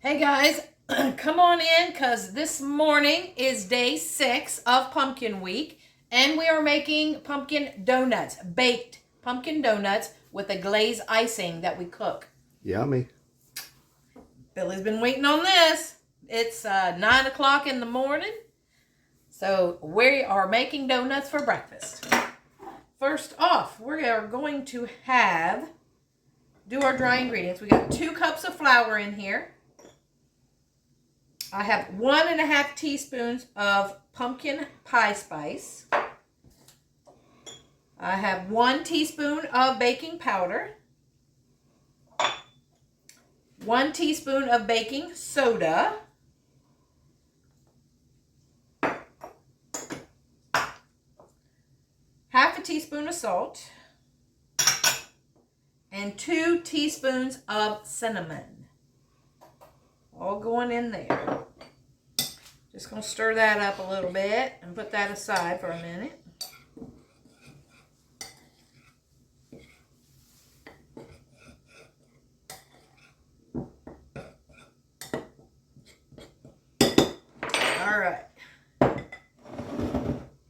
Hey guys, come on in because this morning is day 6 of Pumpkin Week and we are making pumpkin donuts, baked pumpkin donuts with a glaze icing that we cook. Yummy. Billy's been waiting on this. It's 9 o'clock in the morning, so we are making donuts for breakfast. First off, we are going to do our dry ingredients. We got 2 cups of flour in here. I have 1.5 teaspoons of pumpkin pie spice. I have 1 teaspoon of baking powder. 1 teaspoon of baking soda. Half a teaspoon of salt. And 2 teaspoons of cinnamon. All going in there. Just going to stir that up a little bit and put that aside for a minute. All right.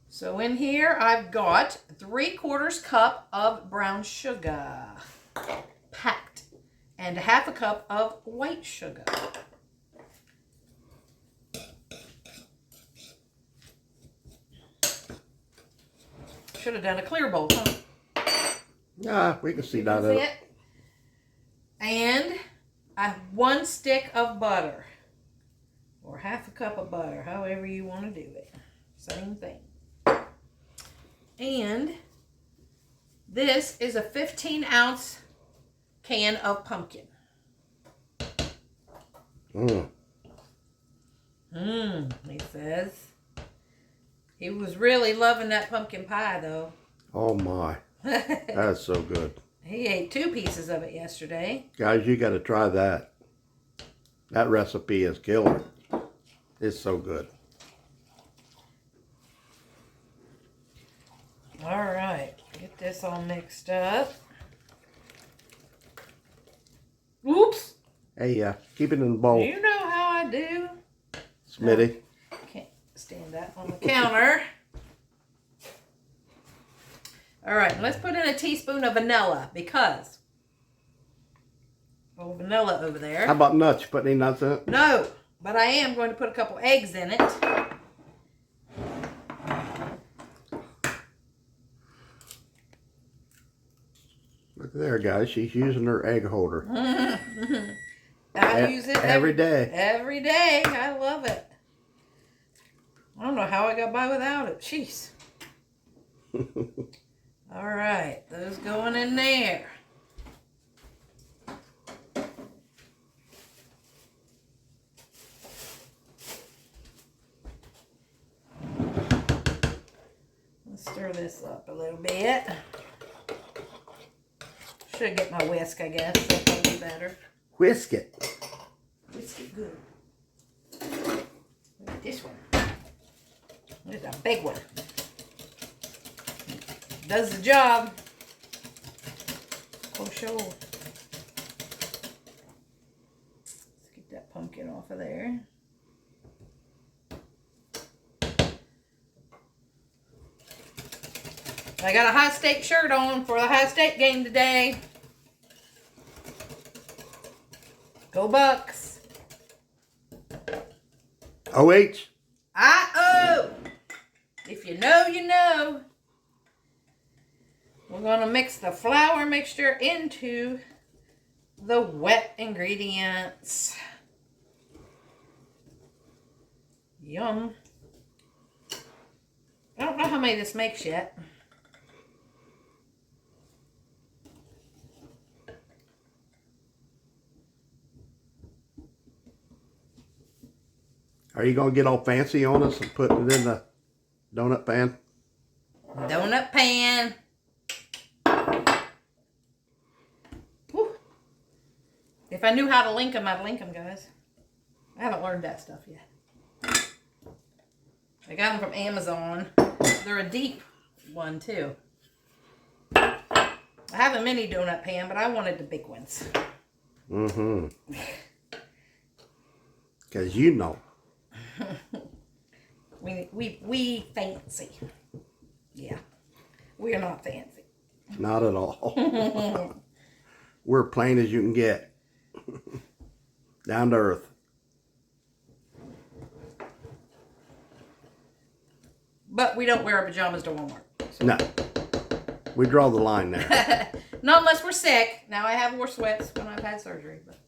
So in here I've got 3/4 cup of brown sugar packed and 1/2 cup of white sugar. Should have done a clear bowl, huh? Yeah, we can see that. And I have 1 stick of butter. Or 1/2 cup of butter, however you want to do it. Same thing. And this is a 15-ounce can of pumpkin. He says. He was really loving that pumpkin pie, though. Oh, my. That's so good. He ate 2 pieces of it yesterday. Guys, you got to try that. That recipe is killer. It's so good. All right. Get this all mixed up. Oops. Hey, keep it in the bowl. You know how I do. Smitty. Can't stand that on the counter. All right, let's put in a teaspoon of vanilla because vanilla over there. How about nuts? You put any nuts in it? No, but I am going to put a couple eggs in it. Look there, guys. She's using her egg holder. I use it every day. Every day. I love it. I don't know how I got by without it. Jeez. All right. Those going in there. Let's stir this up a little bit. Should get my whisk, I guess. That'll be better. Whisk it. Whisk it good. Look at this one. This is a big one. Does the job. Oh, sure. Let's get that pumpkin off of there. I got a high stake shirt on for the high stake game today. Go Bucks. OH. I-O. If you know, you know. We're going to mix the flour mixture into the wet ingredients. Yum. I don't know how many this makes yet. Are you going to get all fancy on us and put it in the donut pan? Donut pan. Whew. If I knew how to link them, I'd link them, guys. I haven't learned that stuff yet. I got them from Amazon. They're a deep one, too. I have a mini donut pan, but I wanted the big ones. Mm-hmm. Because you know. We fancy. Yeah. We're not fancy. Not at all. We're plain as you can get. Down to earth. But we don't wear our pajamas to Walmart. So. No. We draw the line there. Not unless we're sick. Now I have wore sweats when I've had surgery. But.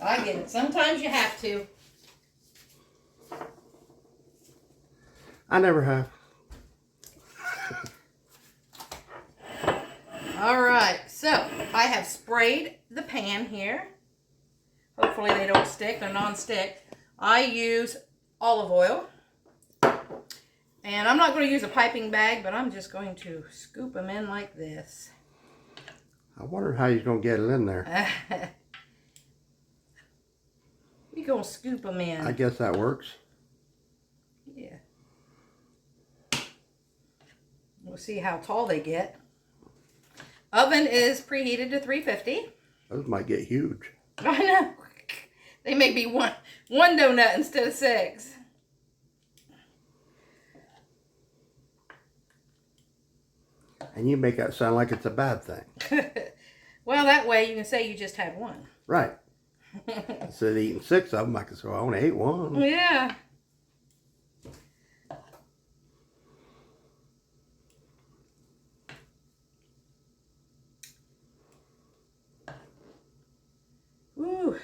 I get it. Sometimes you have to. I never have. All right. So I have sprayed the pan here. Hopefully they don't stick. They're non-stick. I use olive oil. And I'm not going to use a piping bag, but I'm just going to scoop them in like this. I wonder how he's going to get it in there. We're going to scoop them in. I guess that works. Yeah. We'll see how tall they get. Oven is preheated to 350. Those might get huge. I know. They may be one donut instead of 6. And you make that sound like it's a bad thing. Well, that way you can say you just had one. Right. Instead of eating 6 of them, I can say, well, I only ate one. Yeah. Ooh.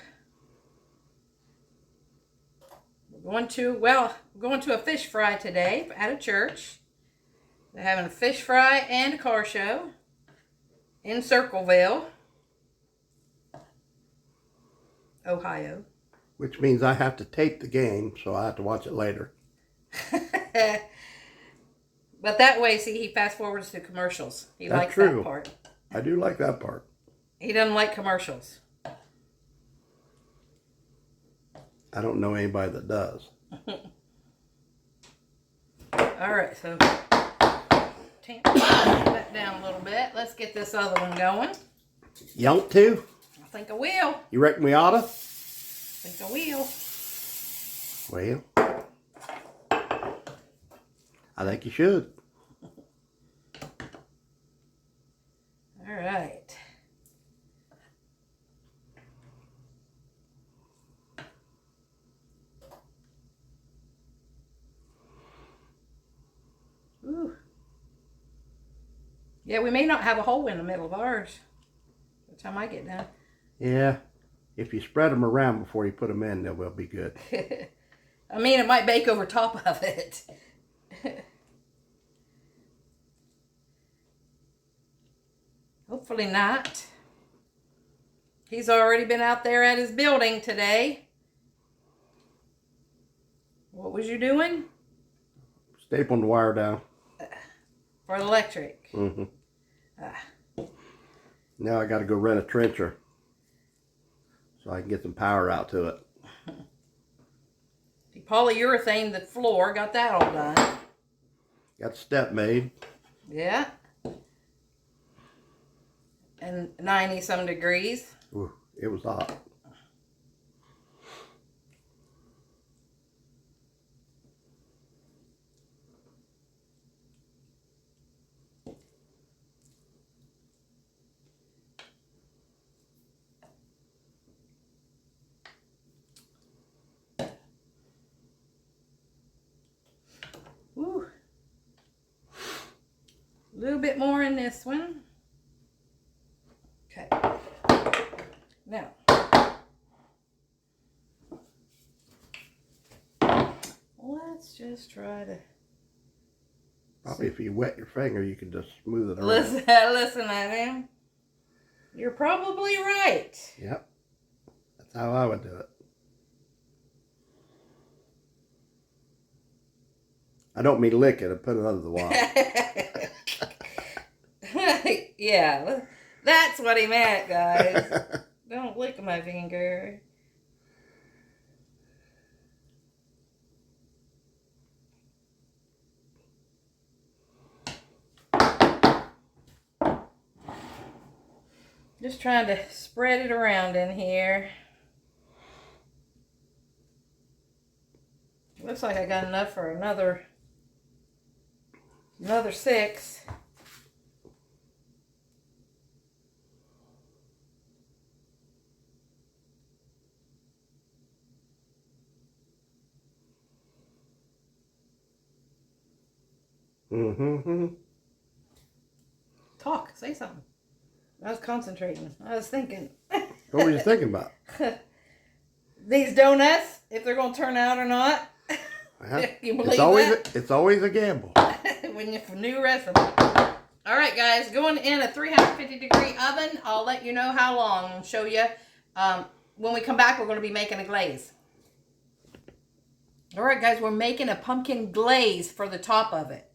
We're going to a fish fry today at a church. They're having a fish fry and a car show in Circleville, Ohio. Which means I have to tape the game, so I have to watch it later. But that way, see, he fast forwards to commercials. He That's likes true. that part. I do like that part. He doesn't like commercials. I don't know anybody that does. All right, so tamp that down a little bit. Let's get this other one going. You want to? I think I will. You reckon we oughta? I think I will. Well, I think you should. All right. Ooh. Yeah, we may not have a hole in the middle of ours by the time I get done. Yeah. If you spread them around before you put them in, they will be good. I mean, it might bake over top of it. Hopefully not. He's already been out there at his building today. What was you doing? Stapling the wire down. For electric. Mm-hmm. Now I got to go rent a trencher so I can get some power out to it. He polyurethane the floor. Got that all done. Got the step made. Yeah. And 90-some degrees. Ooh, it was hot. Woo. A little bit more in this one. Okay. Now. Let's just try to... Probably if you wet your finger, you can just smooth it around. Listen at him. You're probably right. Yep. That's how I would do it. I don't mean lick it and put it under the water. Yeah, that's what he meant, guys. Don't lick my finger. Just trying to spread it around in here. Looks like I got enough for another 6. Mm-hmm. Talk, say something. I was concentrating. I was thinking. What were you thinking about? These donuts, if they're going to turn out or not. You believe that? It's always a gamble. When you're from new recipe. All right, guys, going in a 350-degree oven. I'll let you know how long. I'll show you. When we come back, we're going to be making a glaze. All right, guys, we're making a pumpkin glaze for the top of it.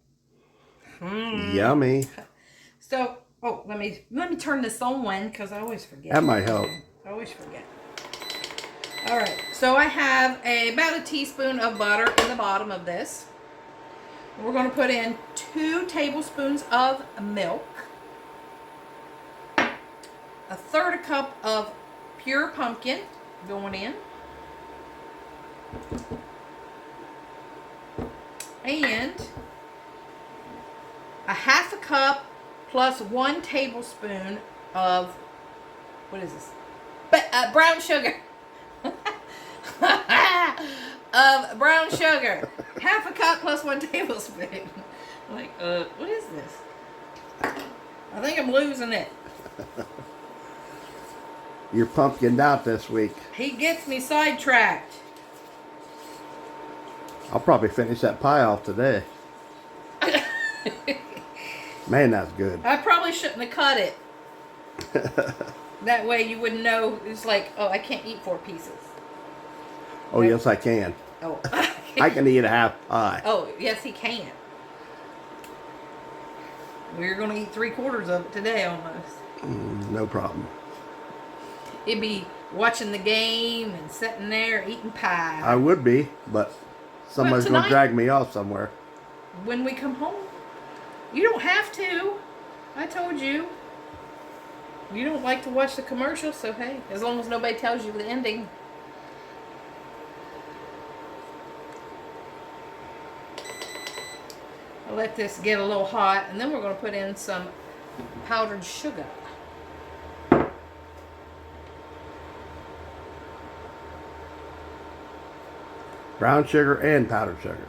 Yummy. So, let me turn this on because I always forget. That might help. I always forget. All right, so I have about a teaspoon of butter in the bottom of this. We're going to put in 2 tablespoons of milk, a 1/3 cup of pure pumpkin going in, and a 1/2 cup plus 1 tablespoon of, what is this? Brown sugar. Of brown sugar. 1/2 cup plus 1 tablespoon. Like, what is this? I think I'm losing it. You're pumpkined out this week. He gets me sidetracked. I'll probably finish that pie off today. Man, that's good. I probably shouldn't have cut it. That way you wouldn't know. It's like, oh, I can't eat 4 pieces. Oh, yes, I can. Oh. I can eat a half pie. Oh, yes, he can. We're going to eat 3/4 of it today almost. No problem. It'd be watching the game and sitting there eating pie. I would be, but somebody's going to drag me off somewhere. When we come home. You don't have to. I told you. You don't like to watch the commercials, so hey, as long as nobody tells you the ending. I'll let this get a little hot, and then we're going to put in some powdered sugar. Brown sugar and powdered sugar.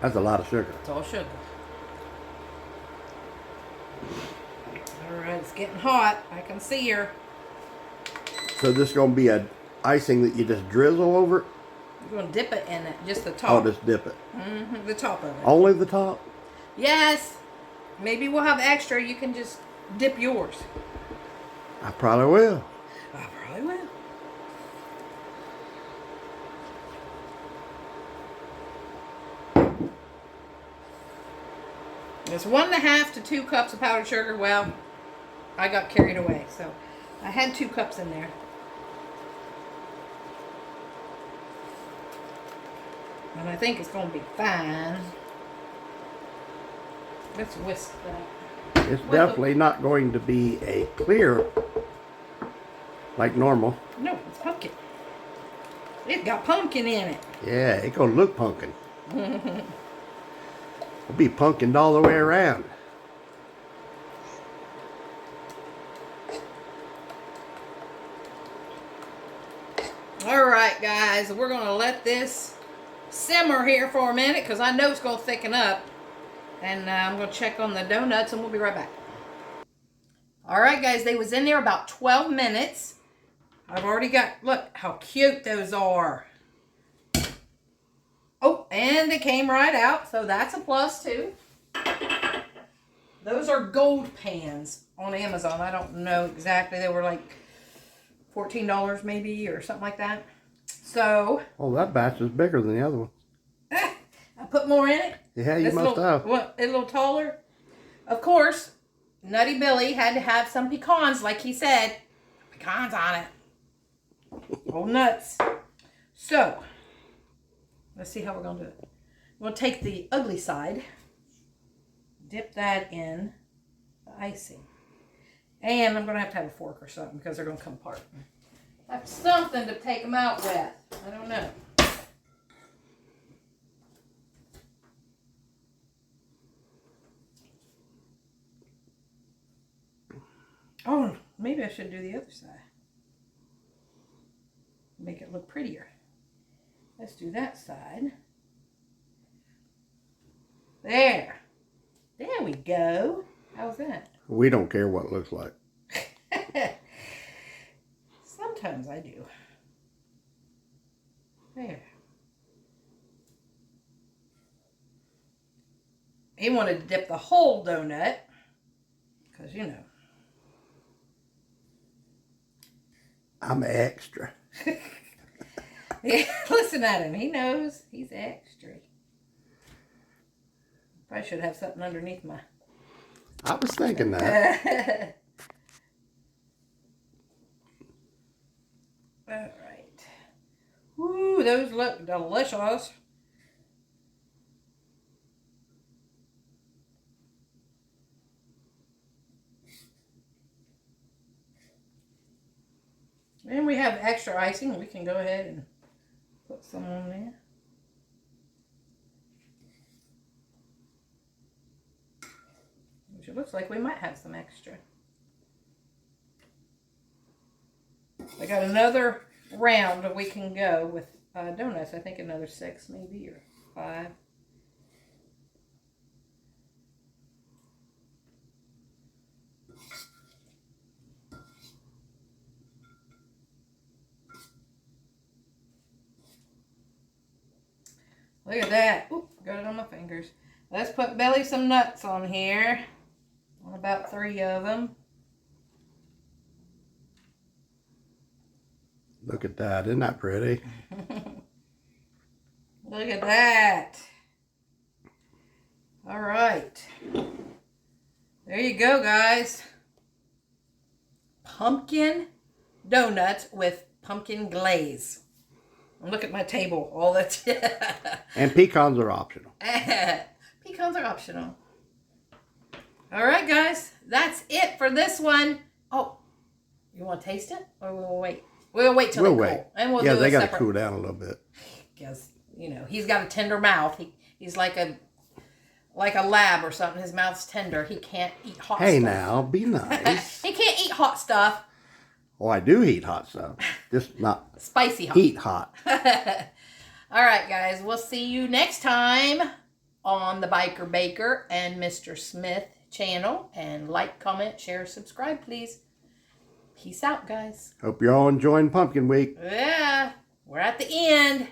That's a lot of sugar. It's all sugar. Alright, it's getting hot. I can see her. So this is going to be a icing that you just drizzle over? You're going to dip it in it, just the top. Oh, just dip it. Mm-hmm, the top of it. Only the top? Yes. Maybe we'll have extra. You can just dip yours. I probably will. I probably will. It's 1.5 to 2 cups of powdered sugar. Well, I got carried away, so I had 2 cups in there. And I think it's going to be fine. Let's whisk that. It's definitely not going to be a clear like normal. No, it's pumpkin. It's got pumpkin in it. Yeah, it's going to look pumpkin. It'll be pumpkined all the way around. Alright guys, we're going to let this simmer here for a minute because I know it's going to thicken up. And I'm going to check on the donuts and we'll be right back. Alright guys, they was in there about 12 minutes. I've already got, look how cute those are. Oh, and they came right out, so that's a plus too. Those are gold pans on Amazon. I don't know exactly. They were like $14 maybe or something like that. So. Oh, that batch is bigger than the other one. I put more in it. Yeah, you must have. What, a little taller? Of course, Nutty Billy had to have some pecans, like he said. Pecans on it. Oh, nuts. So, let's see how we're going to do it. We'll take the ugly side, dip that in the icing. And I'm going to have a fork or something because they're going to come apart. I have something to take them out with. I don't know. Oh, maybe I should do the other side. Make it look prettier. Let's do that side. There. There we go. How's that? We don't care what it looks like. Sometimes I do. There. He wanted to dip the whole donut. Because, you know. I'm extra. Yeah, listen at him. He knows he's extra. Probably should have something underneath my... I was thinking that. All right. Ooh, those look delicious. And we have extra icing. We can go ahead and put some on there. Which it looks like we might have some extra. I got another round that we can go with donuts. I think another 6 maybe, or 5. Look at that. Oop, got it on my fingers. Let's put Belly some nuts on here. On about 3 of them. Look at that. Isn't that pretty? Look at that. All right. There you go, guys. Pumpkin donuts with pumpkin glaze. And look at my table. All that. And pecans are optional. Pecans are optional. All right, guys. That's it for this one. Oh, you want to taste it? Or we'll wait? We'll wait till they cool. And we'll do they got to separate... cool down a little bit. Because, you know, he's got a tender mouth. He's like a lab or something. His mouth's tender. He can't eat hot stuff. Hey, now, be nice. He can't eat hot stuff. Oh, I do eat hot stuff. Just not spicy hot. Heat hot. All right, guys. We'll see you next time on the Biker Baker and Mr. Smith channel. And like, comment, share, subscribe, please. Peace out, guys. Hope you're all enjoying Pumpkin Week. Yeah. We're at the end.